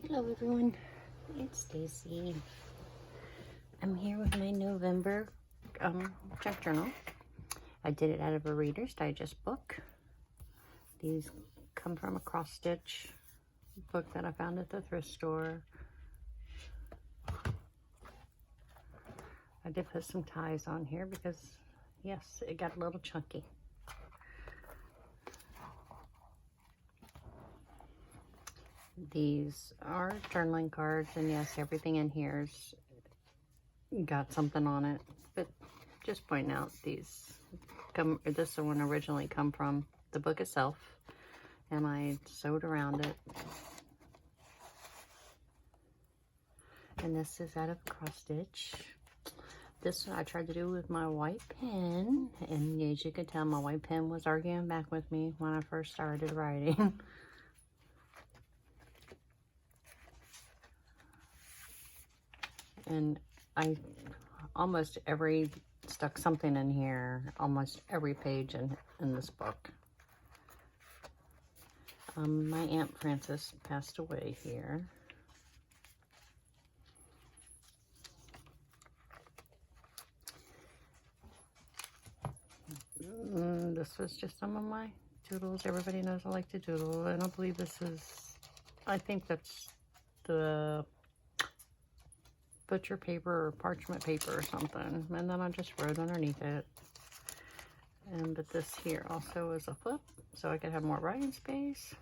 Hello everyone, it's Stacy. I'm here with my November junk journal. I did it out of a Reader's Digest book. These come from a cross stitch book that I found at the thrift store. I did put some ties on here because, yes, it got a little chunky. These are journaling cards, and yes, everything in here's got something on it, but just pointing out this one originally come from the book itself, and I sewed around it. And this is out of cross stitch. This one I tried to do with my white pen, and as you can tell, my white pen was arguing back with me when I first started writing. And I almost stuck something in here, almost every page in this book. My Aunt Frances passed away here. This was just some of my doodles. Everybody knows I like to doodle. I don't believe this is, I think that's the butcher paper or parchment paper or something, and then I just wrote underneath it. But this here also is a flip, so I could have more writing space.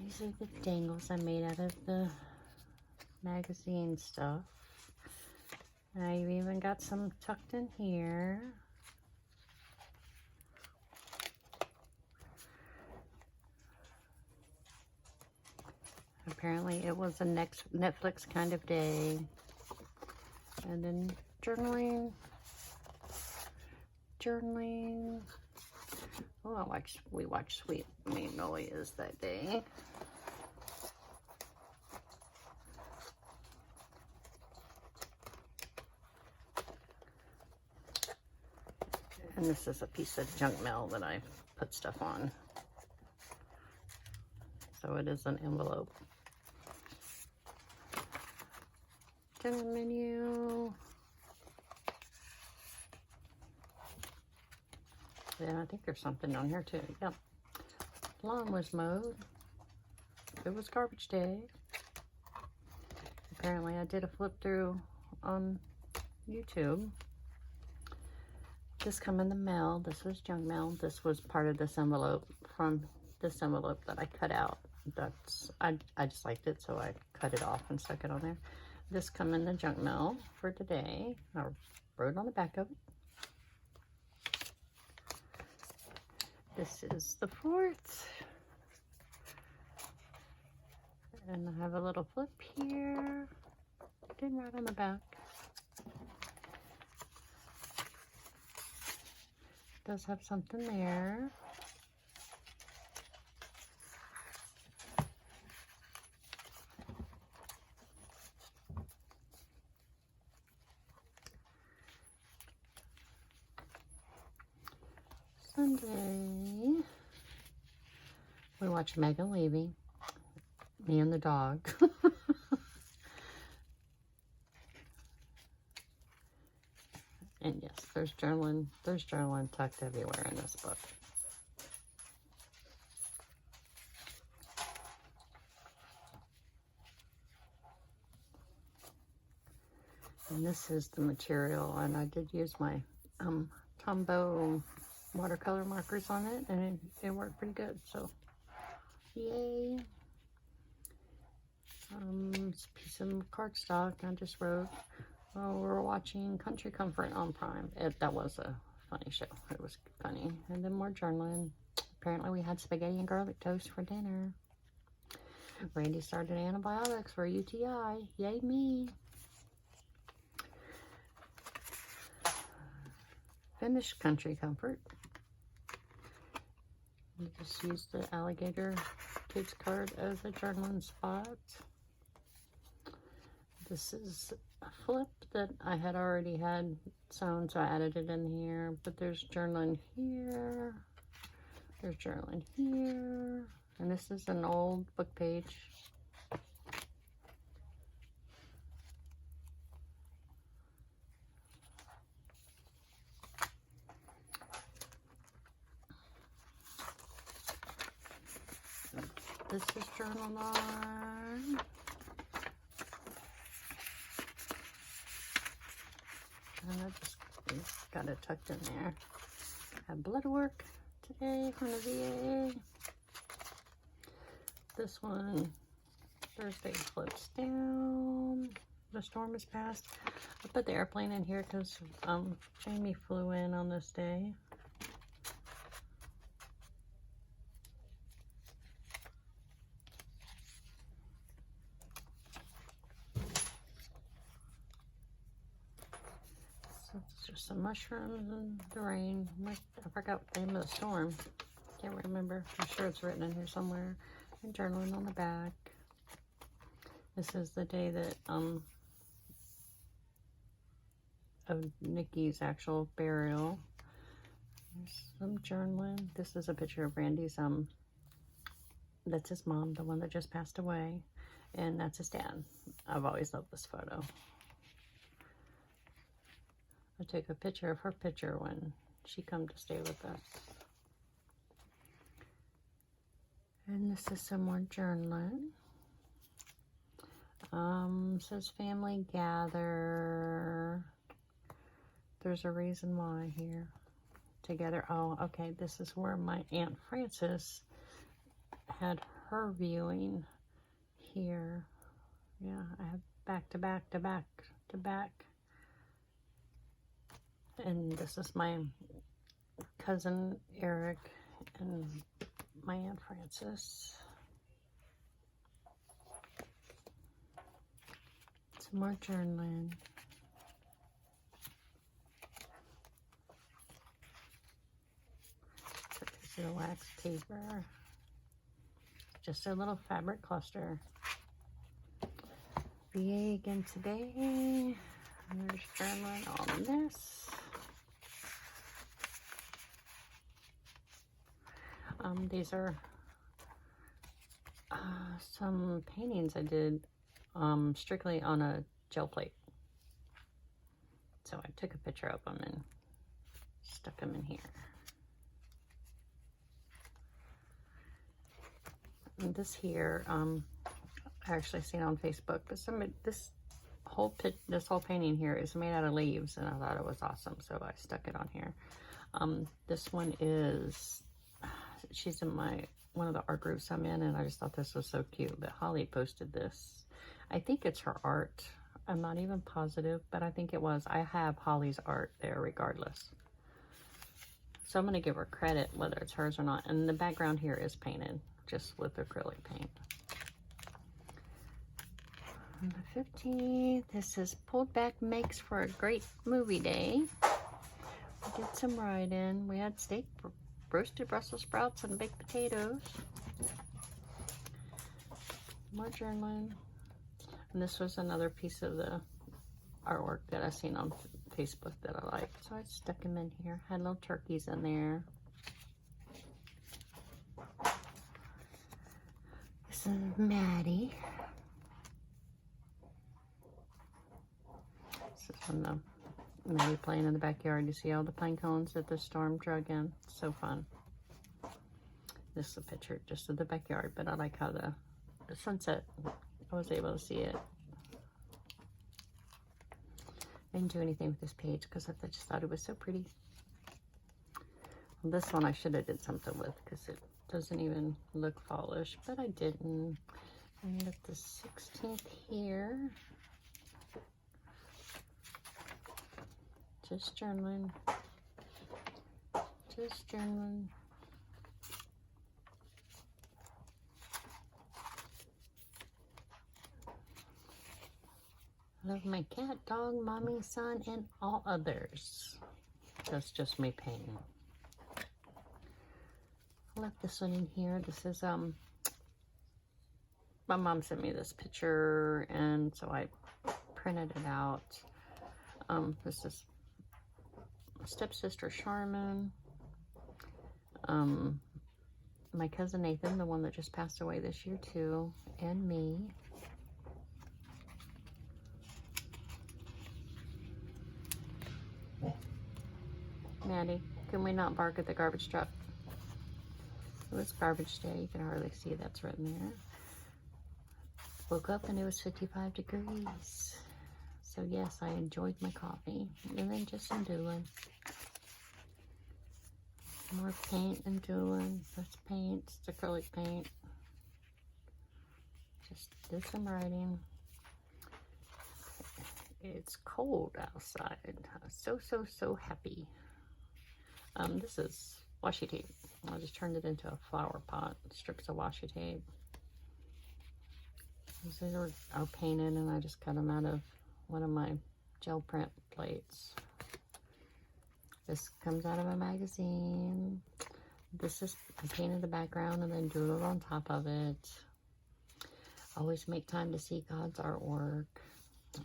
These are the dangles I made out of the magazine stuff. I've even got some tucked in here. Apparently it was a Netflix kind of day. And then journaling. Oh, we watched Sweet Magnolias that day. And this is a piece of junk mail that I put stuff on. So it is an envelope. Journal menu. Yeah, I think there's something on here too. Yep. Lawn was mowed. It was garbage day. Apparently I did a flip through on YouTube. This come in the mail. This was junk mail. This was part of this envelope from this envelope that I cut out. I just liked it, so I cut it off and stuck it on there. This come in the junk mail for today. I wrote on the back of it. This is the 4th. And I have a little flip here. Didn't write on the back. It does have something there. Sunday, we watched Megan Levy, me and the dog. And yes, there's journaling tucked everywhere in this book. And this is the material, and I did use my Tombow watercolor markers on it, and it worked pretty good, so yay. It's a piece of cardstock. I just wrote, oh, we're watching Country Comfort on Prime. That was a funny show. It was funny. And then more journaling. Apparently we had spaghetti and garlic toast for dinner. Randy started antibiotics for UTI. Yay me. Finished Country Comfort. You just use the alligator kids card as a journaling spot. This is a flip that I had already had sewn, so I added it in here. But there's journaling here. There's journaling here. And This is an old book page. This is journal line. And I just got it tucked in there. I have blood work today from the VA. This one, Thursday, flips down. The storm has passed. I put the airplane in here because Jamie flew in on this day. It's just some mushrooms and the rain. I forgot the name of the storm. Can't remember. I'm sure it's written in here somewhere. And journaling on the back. This is the day that of Nikki's actual burial. There's some journaling. This is a picture of Randy's that's his mom, the one that just passed away, and that's his dad. I've always loved this photo. I took a picture of her picture when she come to stay with us. And this is some more journaling. Says family gather. There's a reason why here. Together. Oh, okay. This is where my Aunt Frances had her viewing here. Yeah, I have back to back to back to back. And this is my cousin Eric and my Aunt Frances. Some more journaling. So this is a wax paper. Just a little fabric cluster. VA again today. And there's journaling on this. These are some paintings I did strictly on a gel plate. So I took a picture of them and stuck them in here. And this here, I actually seen on Facebook, but this whole painting here is made out of leaves, and I thought it was awesome, so I stuck it on here. This one is, she's in one of the art groups I'm in, and I just thought this was so cute. But Holly posted this. I think it's her art. I'm not even positive, but I think it was. I have Holly's art there regardless. So I'm going to give her credit whether it's hers or not. And the background here is painted just with acrylic paint. On the 15th, this is pulled back makes for a great movie day. We did some write-in. We had steak, roasted Brussels sprouts, and baked potatoes. More journaling. And this was another piece of the artwork that I seen on Facebook that I liked. So I stuck them in here. Had little turkeys in there. This is Maddie. This is from the Maddie playing in the backyard. You see all the pine cones that the storm drug in. So fun. This is a picture just of the backyard, but I like how the sunset, I was able to see it. I didn't do anything with this page because I just thought it was so pretty. Well, this one I should have did something with because it doesn't even look fallish, but I didn't. And at the 16th here, just journaling, just journaling. Love my cat, dog, mommy, son, and all others. That's just me painting. I left this one in here. This is, my mom sent me this picture, and so I printed it out. This is my stepsister, Charmin. my cousin Nathan, the one that just passed away this year too, and me. Maddie, can we not bark at the garbage truck? It was garbage day. You can hardly see that's written there. Woke up and it was 55 degrees. So yes, I enjoyed my coffee. And then just some doodling. More paint and doodling. That's paint. It's acrylic paint. Just did some writing. It's cold outside. So happy. This is washi tape. I just turned it into a flower pot. Strips of washi tape. These are painted, and I just cut them out of one of my gel print plates. This comes out of a magazine. This is, I painted the background and then doodled on top of it. Always make time to see God's artwork.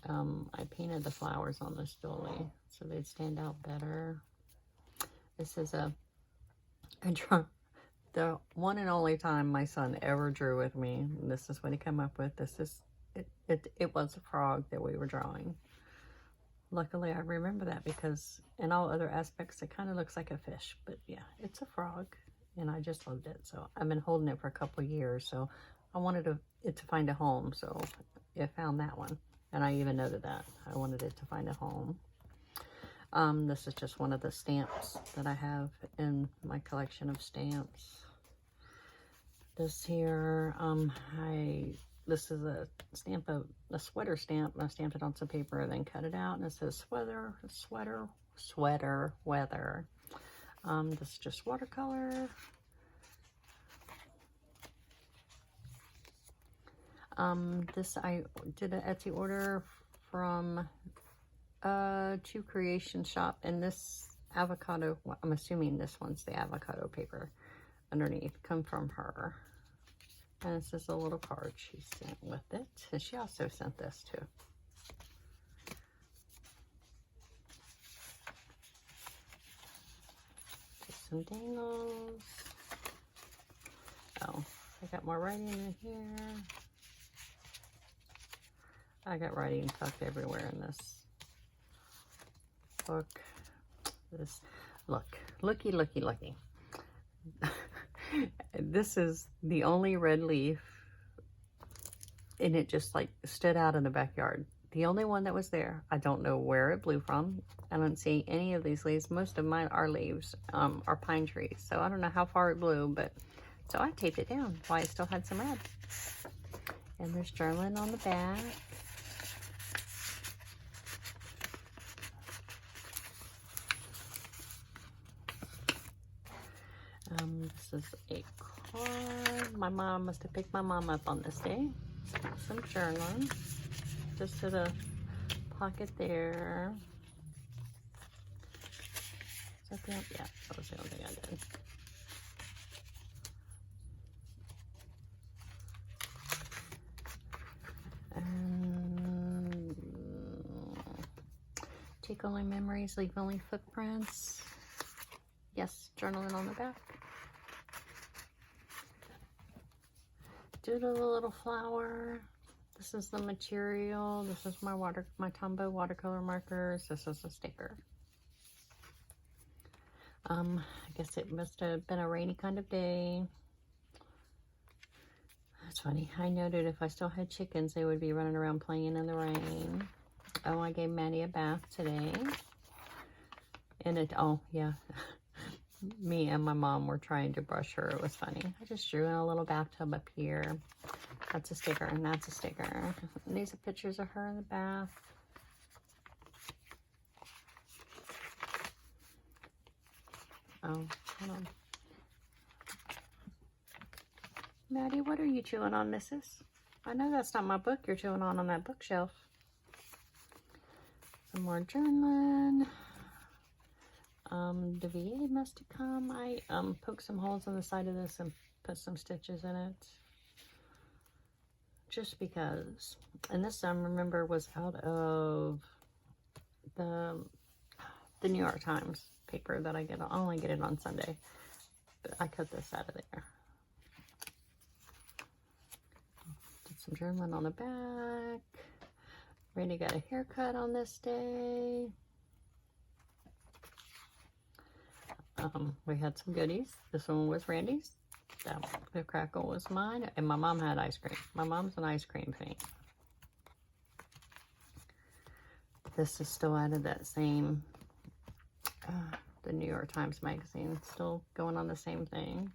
I painted the flowers on this dolly so they'd stand out better. This is the one and only time my son ever drew with me. And this is what he came up with. It was a frog that we were drawing. Luckily, I remember that because in all other aspects, it kind of looks like a fish. But yeah, it's a frog, and I just loved it. So I've been holding it for a couple years. So I wanted it to find a home. So I found that one, and I even noted that I wanted it to find a home. This is just one of the stamps that I have in my collection of stamps. This here, this is a sweater stamp. I stamped it on some paper and then cut it out, and it says sweater, weather. This is just watercolor. This I did an Etsy order from Two Creation Shop, and this avocado, well, I'm assuming this one's the avocado paper underneath, come from her. And this is a little card she sent with it. And she also sent this too. Just some dangles. Oh, I got more writing in here. I got writing tucked everywhere in this book. Looky. This is the only red leaf, and it just like stood out in the backyard. The only one that was there. I don't know where it blew from. I don't see any of these leaves. Most of mine are leaves, are pine trees. So I don't know how far it blew, but so I taped it down while it still had some red. And there's journaling on the back. This is a card. My mom must have picked my mom up on this day. Some journaling. Just to the pocket there. Is that the only, yeah, that was the only thing I did. Take only memories, leave only footprints. Yes, journaling on the back. Doodle a little flower. This is the material. This is my Tombow watercolor markers. This is a sticker. I guess it must have been a rainy kind of day. That's funny. I noted if I still had chickens, they would be running around playing in the rain. Oh, I gave Maddie a bath today. And oh yeah. Me and my mom were trying to brush her. It was funny. I just drew in a little bathtub up here. That's a sticker, and that's a sticker. And these are pictures of her in the bath. Oh, hold on. Maddie, what are you chewing on, missus? I know that's not my book you're chewing on that bookshelf. Some more journaling. The VA must have come. I poked some holes on the side of this and put some stitches in it. Just because. And this, remember, was out of the New York Times paper that I get. I only get it on Sunday. But I cut this out of there. some journaling on the back. Randy got a haircut on this day. We had some goodies. This one was Randy's. The crackle was mine. And my mom had ice cream. My mom's an ice cream fan. This is still out of that same, the New York Times magazine. Still going on the same thing.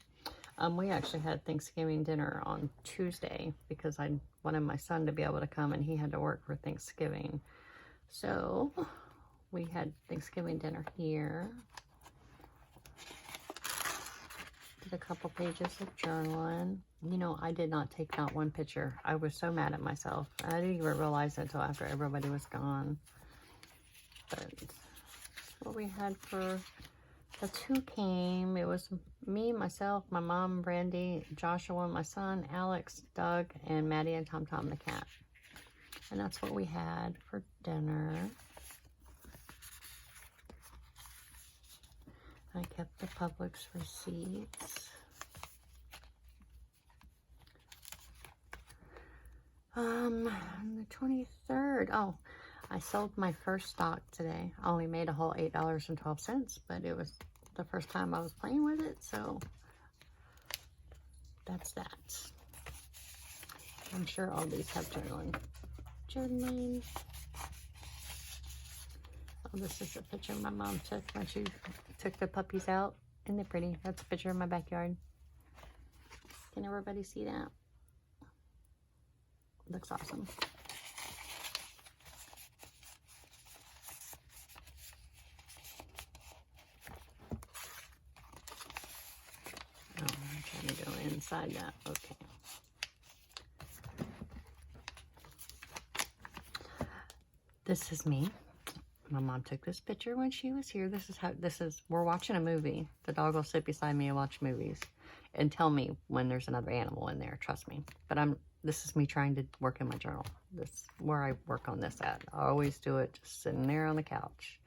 We actually had Thanksgiving dinner on Tuesday because I wanted my son to be able to come and he had to work for Thanksgiving. So we had Thanksgiving dinner here. Did a couple pages of journaling. You know, I did not take not one picture. I was so mad at myself. I didn't even realize it until after everybody was gone. But that's what we had for... That's who came. It was me, myself, my mom, Brandy, Joshua, my son, Alex, Doug, and Maddie and Tom Tom the cat. And that's what we had for dinner. I kept the Publix receipts. On the 23rd. Oh, I sold my first stock today. I only made a whole $8.12, but it was the first time I was playing with it, so that's that. I'm sure all these have journaling. Journaling. Oh, this is a picture my mom took when she took the puppies out. Isn't it pretty? That's a picture of my backyard. Can everybody see that? Looks awesome. Inside that. Okay. This is me. My mom took this picture when she was here. We're watching a movie. The dog will sit beside me and watch movies and tell me when there's another animal in there. Trust me. But this is me trying to work in my journal. This is where I work on this at. I always do it just sitting there on the couch.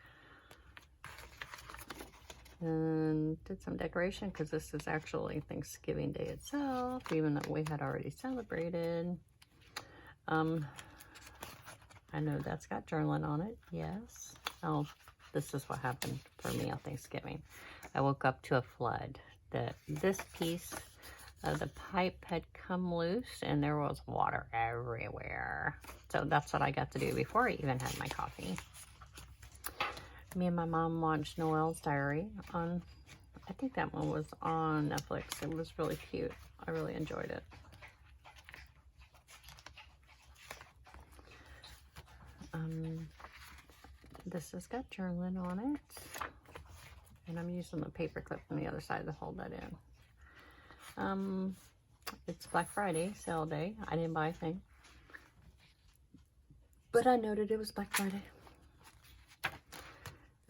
And did some decoration because this is actually Thanksgiving Day itself, even though we had already celebrated. I know that's got journaling on it, yes. Oh, this is what happened for me on Thanksgiving. I woke up to a flood. This piece of the pipe had come loose and there was water everywhere. So that's what I got to do before I even had my coffee. Me and my mom watched Noelle's Diary on, I think that one was on Netflix. It was really cute. I really enjoyed it. This has got journaling on it. And I'm using the paper clip on the other side to hold that in. It's Black Friday, sale day. I didn't buy a thing. But I noted it was Black Friday.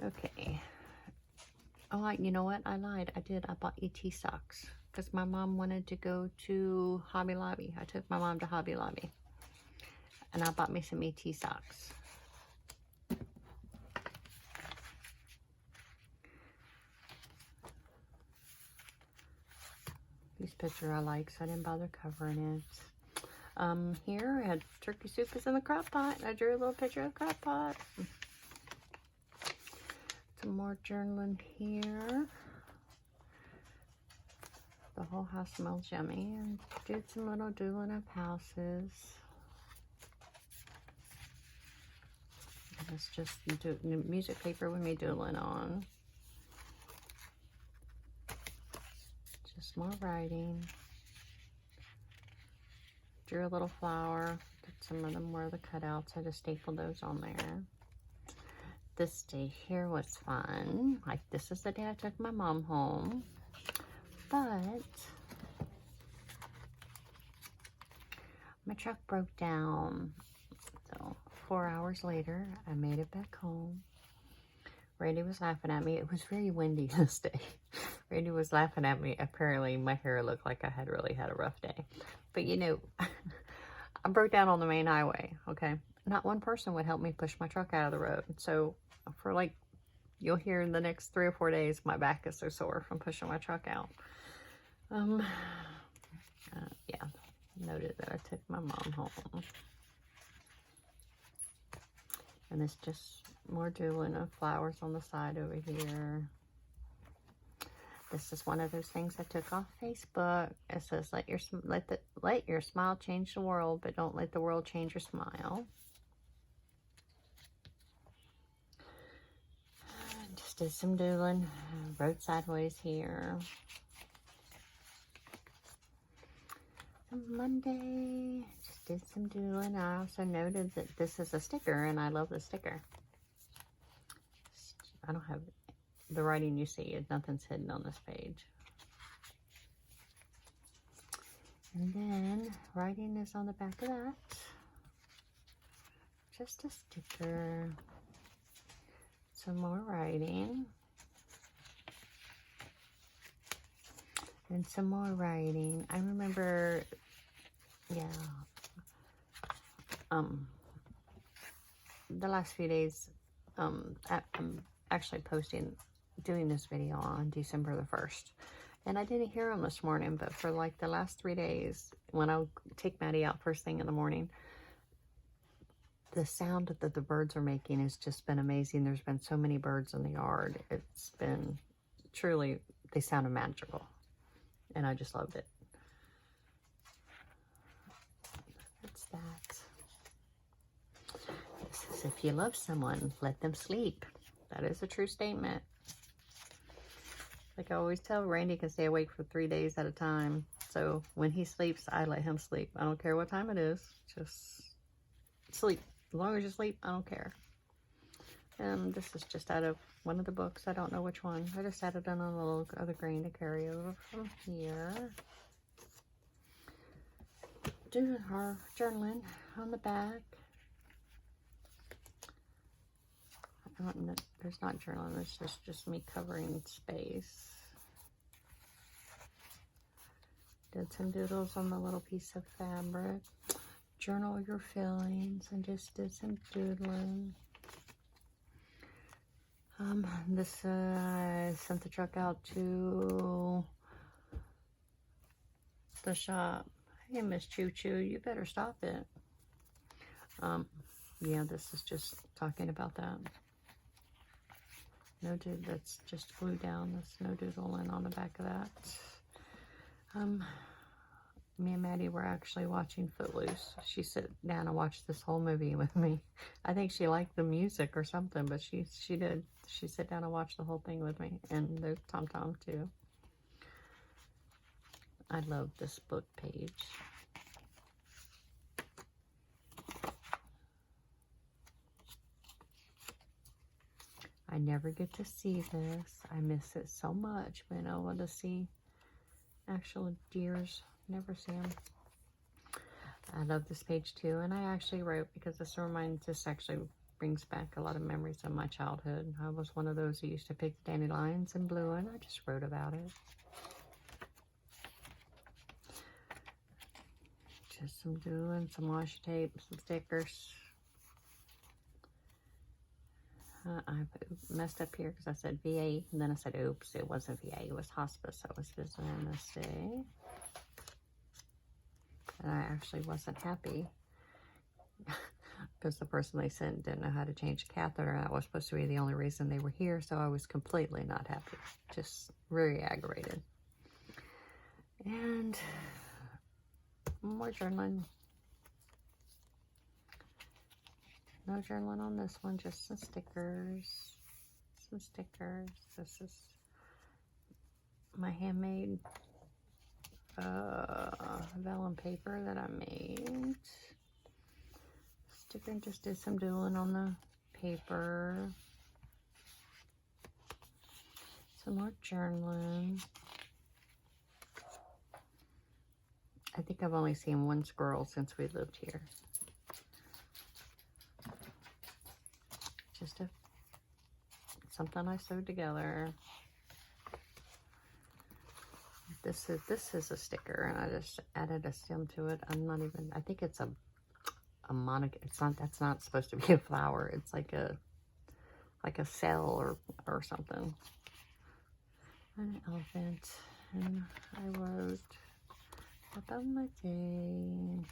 Okay. Oh, you know what? I lied. I did. I bought ET socks because my mom wanted to go to Hobby Lobby. I took my mom to Hobby Lobby. And I bought me some ET socks. This picture I like, so I didn't bother covering it. Here I had turkey soup is in the crock pot. I drew a little picture of the crock pot. Some more journaling here. The whole house smells yummy. And did some little doodling of houses. And it's just music paper with me doodling on. Just more writing. Drew a little flower. Did some of them were the cutouts. I just stapled those on there. This day here was fun. Like, this is the day I took my mom home. But my truck broke down. So 4 hours later, I made it back home. Randy was laughing at me. It was very windy this day. Randy was laughing at me. Apparently, my hair looked like I had really had a rough day. But, you know, I broke down on the main highway, okay? Not one person would help me push my truck out of the road. So, for like, you'll hear in the next 3 or 4 days, my back is so sore from pushing my truck out. Yeah, noted that I took my mom home. And it's just more doodling of flowers on the side over here. This is one of those things I took off Facebook. It says, let your smile change the world, but don't let the world change your smile. Just did some doodling. Wrote sideways here. Monday, just did some doodling. I also noted that this is a sticker, and I love the sticker. I don't have the writing you see. Nothing's hidden on this page. And then writing is on the back of that. Just a sticker. Some more writing. And some more writing. I remember, yeah, the last few days, I'm actually doing this video on December the 1st. And I didn't hear them this morning, but for like the last 3 days, when I would take Maddie out first thing in the morning, the sound that the birds are making has just been amazing. There's been so many birds in the yard. It's been truly, they sounded magical. And I just loved it. That's that. This is, if you love someone, let them sleep. That is a true statement. Like I always tell, Randy can stay awake for 3 days at a time. So when he sleeps, I let him sleep. I don't care what time it is. Just sleep. As long as you sleep, I don't care. And this is just out of one of the books. I don't know which one. I just added on a little other green to carry over from here. Doing our journaling on the back. There's not journaling. It's just me covering space. Did some doodles on the little piece of fabric. Journal your feelings and just did some doodling. I sent the truck out to the shop. Hey, Miss Choo Choo, you better stop it. Yeah, this is just talking about that. No dude, that's just glued down. That's no doodling on the back of that. Me and Maddie were actually watching Footloose. She sat down and watched this whole movie with me. I think she liked the music or something, but she did. She sat down and watched the whole thing with me, and the Tom Tom too. I love this book page. I never get to see this. I miss it so much, but I want to see actual deers. Never see them. I love this page too, and I actually wrote, because this actually brings back a lot of memories of my childhood. I was one of those who used to pick dandelions in blue, and I just wrote about it. Just some doodling, some washi tape, some stickers. I messed up here because I said VA, and then I said, oops, it wasn't VA, it was hospice. I was visiting this day. And I actually wasn't happy because the person they sent didn't know how to change the catheter. And that was supposed to be the only reason they were here. So I was completely not happy. Just very aggravated. And more journaling. No journaling on this one, just some stickers. Some stickers. This is my handmade vellum paper that I made. Sticker, just did some doodling on the paper. Some more journaling. I think I've only seen one squirrel since we lived here. Just something I sewed together. This is a sticker, and I just added a stem to it. I think it's a monogram. That's not supposed to be a flower. It's like a cell or something. An elephant, and I wrote Above my day.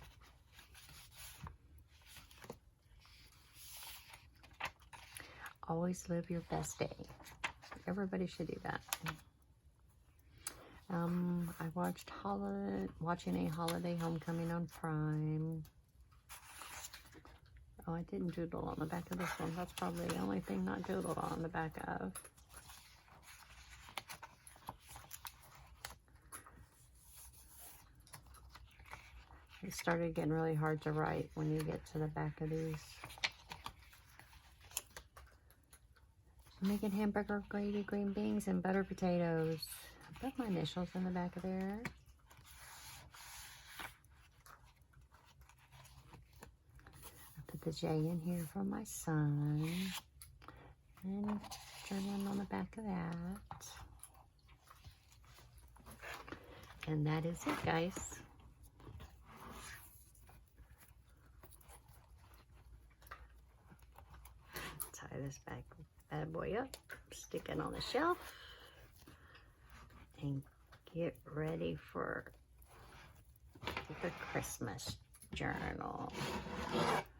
Always live your best day. Everybody should do that. I watched watching a Holiday Homecoming on Prime. Oh, I didn't doodle on the back of this one. That's probably the only thing not doodled on the back of. It started getting really hard to write when you get to the back of these. Making hamburger gravy, green beans, and butter potatoes. I put my initials in the back of there. I put the J in here for my son. And journaling on the back of that. And that is it, guys. Tie this bad boy up, stick it on the shelf, and get ready for the Christmas journal.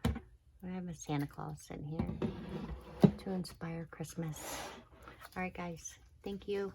I have a Santa Claus in here to inspire Christmas. All right, guys. Thank you.